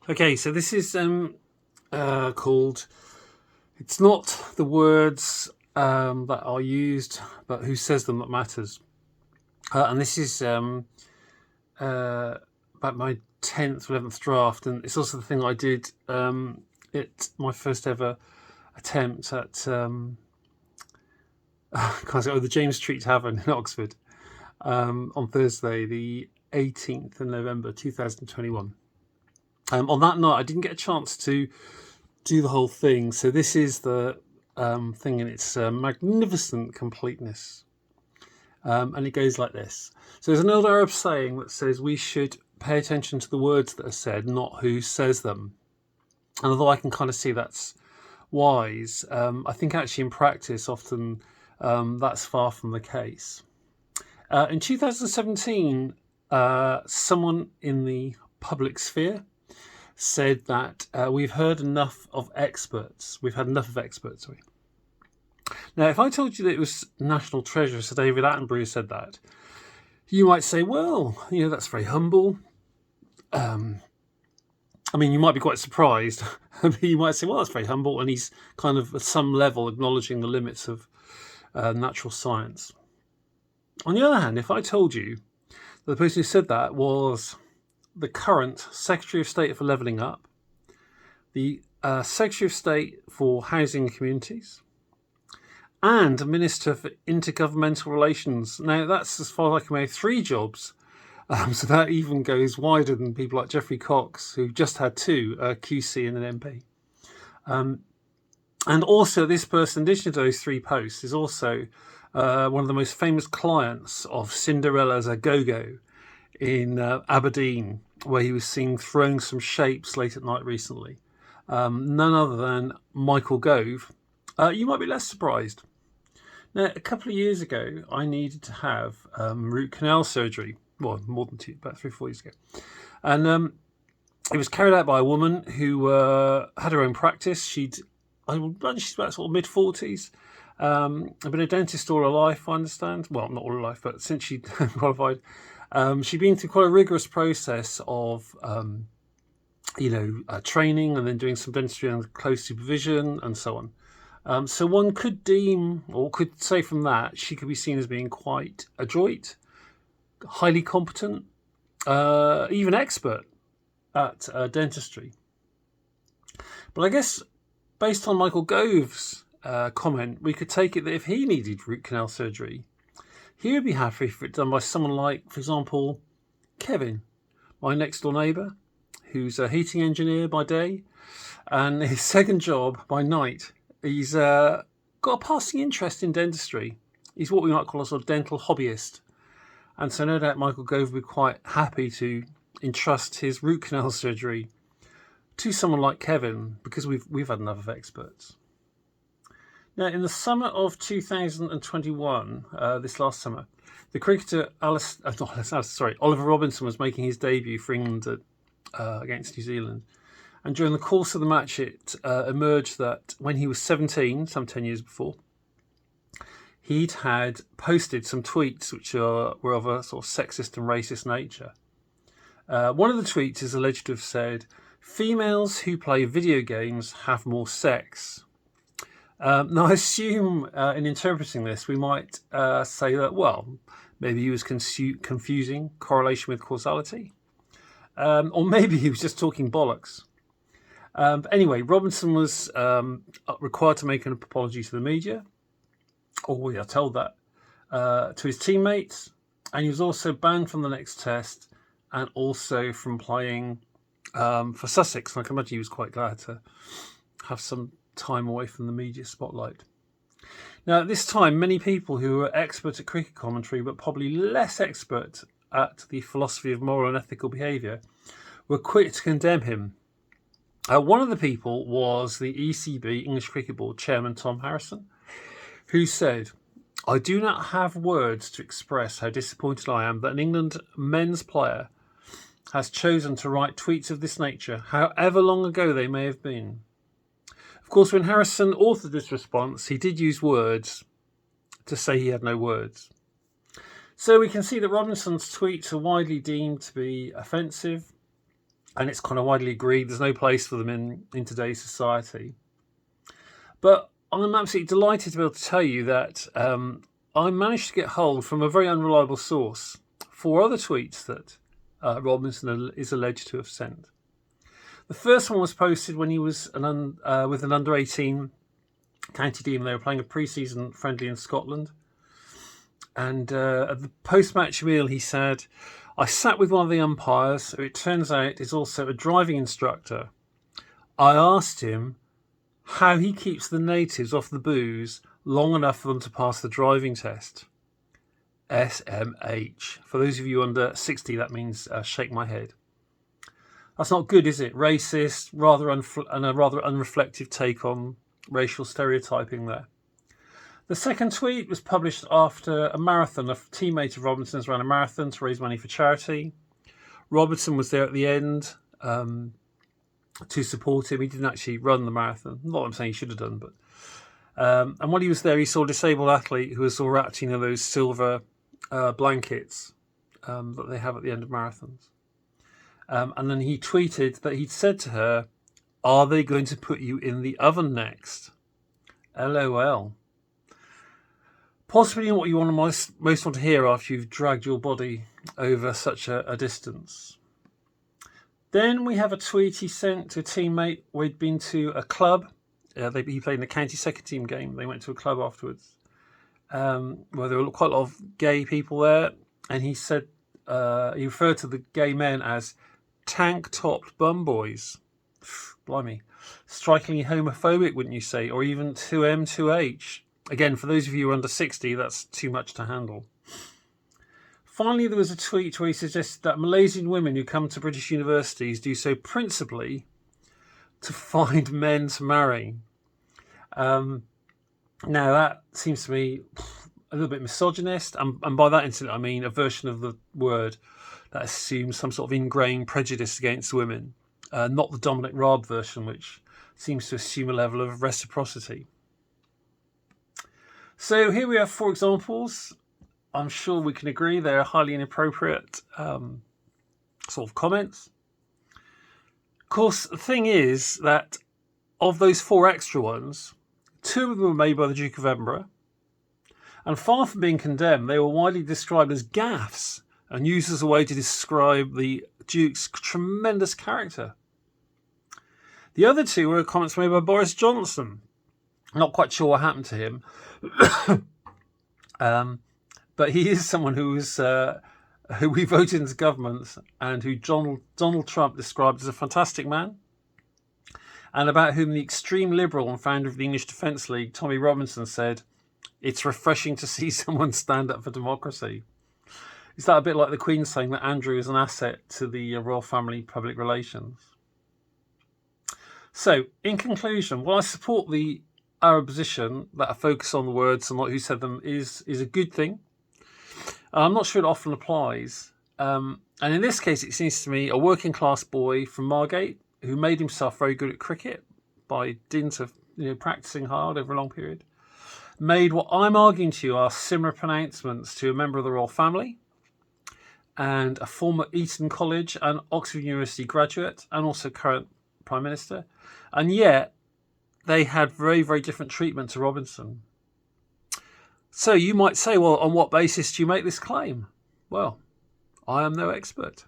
Okay, so this is called It's Not the Words that Are Used, but Who Says Them That Matters. And this is about my 10th, 11th draft, and it's also the thing I did at my first ever attempt at the James Street Tavern in Oxford on Thursday, the 18th of November 2021. On that night, I didn't get a chance to do the whole thing, so this is the thing in its magnificent completeness. And it goes like this. So there's an old Arab saying that says we should pay attention to the words that are said, not who says them. And although I can kind of see that's wise, I think actually in practice often that's far from the case. In 2017, someone in the public sphere said that we've had enough of experts. Sorry. Now, if I told you that it was National Treasurer Sir David Attenborough who said that, you might say, well, that's very humble. You might be quite surprised. You might say, well, that's very humble, and he's kind of at some level acknowledging the limits of natural science. On the other hand, if I told you that the person who said that was the current Secretary of State for Levelling Up, the Secretary of State for Housing and Communities, and Minister for Intergovernmental Relations. Now, that's, as far as I can make, 3 jobs. So that even goes wider than people like Geoffrey Cox, who just had 2, a QC and an MP. And also, this person, in addition to those 3 posts, is also one of the most famous clients of Cinderella's A Go-Go in Aberdeen, where he was seen throwing some shapes late at night recently. None other than Michael Gove. You might be less surprised. Now, a couple of years ago, I needed to have root canal surgery. Well, more than 2, about 3 or 4 years ago. And it was carried out by a woman who had her own practice. She's about sort of mid-40s. Been a dentist all her life, I understand. Well, not all her life, but since she qualified. She'd been through quite a rigorous process of, training and then doing some dentistry under close supervision and so on. So one could deem, or could say from that, she could be seen as being quite adroit, highly competent, even expert at dentistry. But I guess based on Michael Gove's comment, we could take it that if he needed root canal surgery, he would be happy for it done by someone like, for example, Kevin, my next door neighbour, who's a heating engineer by day, and his second job by night. He's got a passing interest in dentistry. He's what we might call a sort of dental hobbyist. And so no doubt Michael Gove would be quite happy to entrust his root canal surgery to someone like Kevin, because we've had enough of experts. Now, in the summer of 2021, this last summer, the cricketer Oliver Robinson was making his debut for England against New Zealand. And during the course of the match, it emerged that when he was 17, some 10 years before, he'd had posted some tweets which were of a sort of sexist and racist nature. One of the tweets is alleged to have said, "Females who play video games have more sex." Now, I assume in interpreting this, we might say that, well, maybe he was confusing correlation with causality. Or maybe he was just talking bollocks. But anyway, Robinson was required to make an apology to the media, or we are told that, to his teammates, and he was also banned from the next test and also from playing for Sussex. And I can imagine he was quite glad to have some time away from the media spotlight. Now, at this time, many people who were expert at cricket commentary, but probably less expert at the philosophy of moral and ethical behaviour, were quick to condemn him. One of the people was the ECB, English Cricket Board Chairman Tom Harrison, who said, "I do not have words to express how disappointed I am that an England men's player has chosen to write tweets of this nature, however long ago they may have been." Of course, when Harrison authored this response, he did use words to say he had no words. So we can see that Robinson's tweets are widely deemed to be offensive, and it's kind of widely agreed there's no place for them in today's society. But I'm absolutely delighted to be able to tell you that I managed to get hold from a very unreliable source 4 other tweets that Robinson is alleged to have sent. The first one was posted when he was with an under-18 county team. They were playing a pre-season friendly in Scotland. And at the post-match meal, he said, "I sat with one of the umpires, who it turns out is also a driving instructor. I asked him how he keeps the natives off the booze long enough for them to pass the driving test." SMH. For those of you under 60, that means shake my head. That's not good, is it? Racist, and a rather unreflective take on racial stereotyping there. The second tweet was published after a marathon. A teammate of Robinson's ran a marathon to raise money for charity. Robinson was there at the end to support him. He didn't actually run the marathon. Not that I'm saying he should have done, but and while he was there, he saw a disabled athlete who was all wrapped in those silver blankets that they have at the end of marathons. And then he tweeted that he'd said to her, "Are they going to put you in the oven next?" LOL. Possibly not what you most want to hear after you've dragged your body over such a distance. Then we have a tweet he sent to a teammate where he'd been to a club. He played in a county second team game. They went to a club afterwards where there were quite a lot of gay people there. And he said he referred to the gay men as tank-topped bum boys. Blimey. Strikingly homophobic, wouldn't you say? Or even 2M, 2H. Again, for those of you under 60, that's too much to handle. Finally, there was a tweet where he suggested that Malaysian women who come to British universities do so principally to find men to marry. Now, that seems to me a little bit misogynist, and by that incident, I mean a version of the word that assumes some sort of ingrained prejudice against women, not the Dominic Raab version, which seems to assume a level of reciprocity. So here we have 4 examples. I'm sure we can agree they're highly inappropriate sort of comments. Of course, the thing is that of those 4 extra ones, 2 of them were made by the Duke of Edinburgh, and far from being condemned, they were widely described as gaffes and used as a way to describe the Duke's tremendous character. The other 2 were comments made by Boris Johnson. Not quite sure what happened to him. But he is someone who we voted into government and who Donald Trump described as a fantastic man, and about whom the extreme liberal and founder of the English Defence League, Tommy Robinson, said, "It's refreshing to see someone stand up for democracy." Is that a bit like the Queen saying that Andrew is an asset to the royal family public relations? So, in conclusion, while I support our position that a focus on the words and not who said them is a good thing, I'm not sure it often applies. And in this case, it seems to me a working class boy from Margate who made himself very good at cricket by dint of practicing hard over a long period, made what I'm arguing to you are similar pronouncements to a member of the royal family and a former Eton College and Oxford University graduate and also current Prime Minister. And yet, they had very, very different treatment to Robinson. So you might say, well, on what basis do you make this claim? Well, I am no expert.